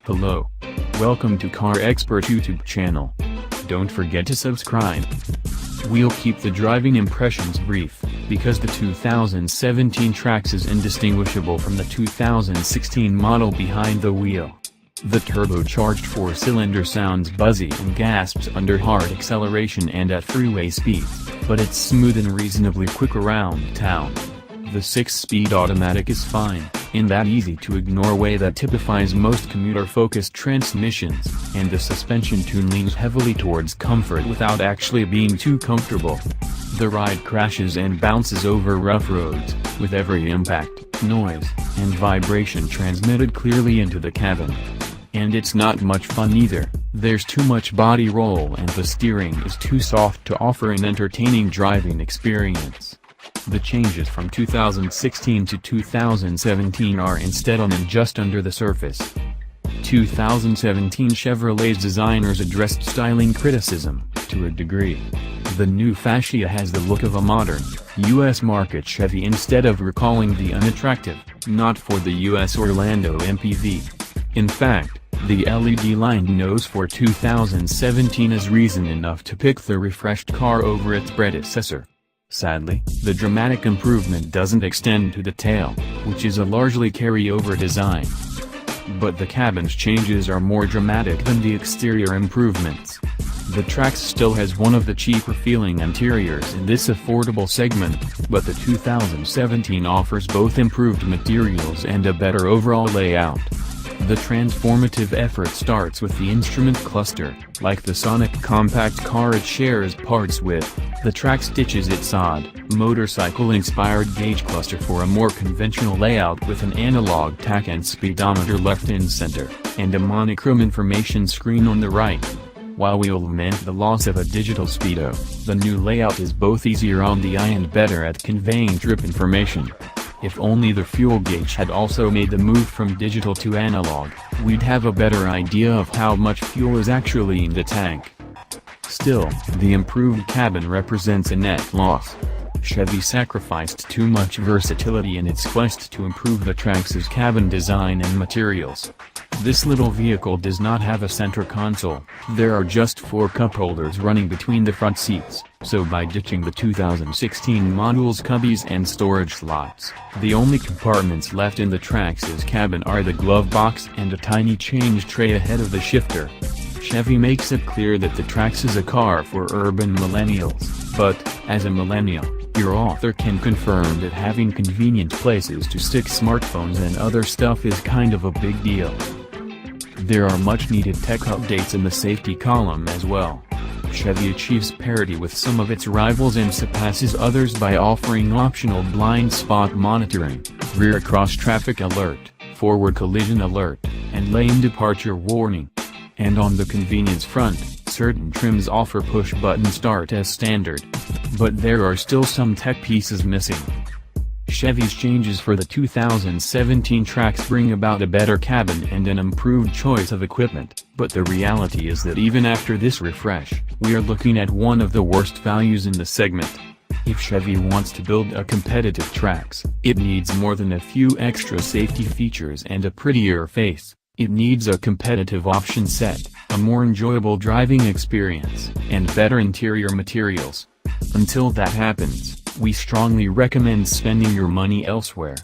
Hello. Welcome to Car Expert YouTube channel. Don't forget to subscribe. We'll keep the driving impressions brief, because the 2017 Trax is indistinguishable from the 2016 model behind the wheel. The turbocharged four-cylinder sounds buzzy and gasps under hard acceleration and at freeway speeds, but it's smooth and reasonably quick around town. The 6-speed automatic is fine, in that easy-to-ignore way that typifies most commuter-focused transmissions, and the suspension tune leans heavily towards comfort without actually being too comfortable. The ride crashes and bounces over rough roads, with every impact, noise, and vibration transmitted clearly into the cabin. And it's not much fun either. There's too much body roll and the steering is too soft to offer an entertaining driving experience. The changes from 2016 to 2017 are instead on and just under the surface. 2017 Chevrolet's designers addressed styling criticism, to a degree. The new fascia has the look of a modern, U.S. market Chevy instead of recalling the unattractive, not for the U.S. Orlando MPV. In fact, the LED-lined nose for 2017 is reason enough to pick the refreshed car over its predecessor. Sadly, the dramatic improvement doesn't extend to the tail, which is a largely carryover design. But the cabin's changes are more dramatic than the exterior improvements. The Trax still has one of the cheaper-feeling interiors in this affordable segment, but the 2017 offers both improved materials and a better overall layout. The transformative effort starts with the instrument cluster. Like the Sonic compact car it shares parts with, the Trax ditches its odd, motorcycle-inspired gauge cluster for a more conventional layout with an analog tach and speedometer left in center, and a monochrome information screen on the right. While we'll lament the loss of a digital speedo, the new layout is both easier on the eye and better at conveying trip information. If only the fuel gauge had also made the move from digital to analog, we'd have a better idea of how much fuel is actually in the tank. Still, the improved cabin represents a net loss. Chevy sacrificed too much versatility in its quest to improve the Trax's cabin design and materials. This little vehicle does not have a center console, there are just 4 cup holders running between the front seats, so by ditching the 2016 model's cubbies and storage slots, the only compartments left in the Trax's cabin are the glove box and a tiny change tray ahead of the shifter. Chevy makes it clear that the Trax is a car for urban millennials, but, as a millennial, your author can confirm that having convenient places to stick smartphones and other stuff is kind of a big deal. There are much-needed tech updates in the safety column as well. Chevy achieves parity with some of its rivals and surpasses others by offering optional blind spot monitoring, rear cross-traffic alert, forward collision alert, and lane departure warning. And on the convenience front, certain trims offer push-button start as standard. But there are still some tech pieces missing. Chevy's changes for the 2017 Trax bring about a better cabin and an improved choice of equipment, but the reality is that even after this refresh, we are looking at one of the worst values in the segment. If Chevy wants to build a competitive Trax, it needs more than a few extra safety features and a prettier face. It needs a competitive option set, a more enjoyable driving experience, and better interior materials. Until that happens, we strongly recommend spending your money elsewhere.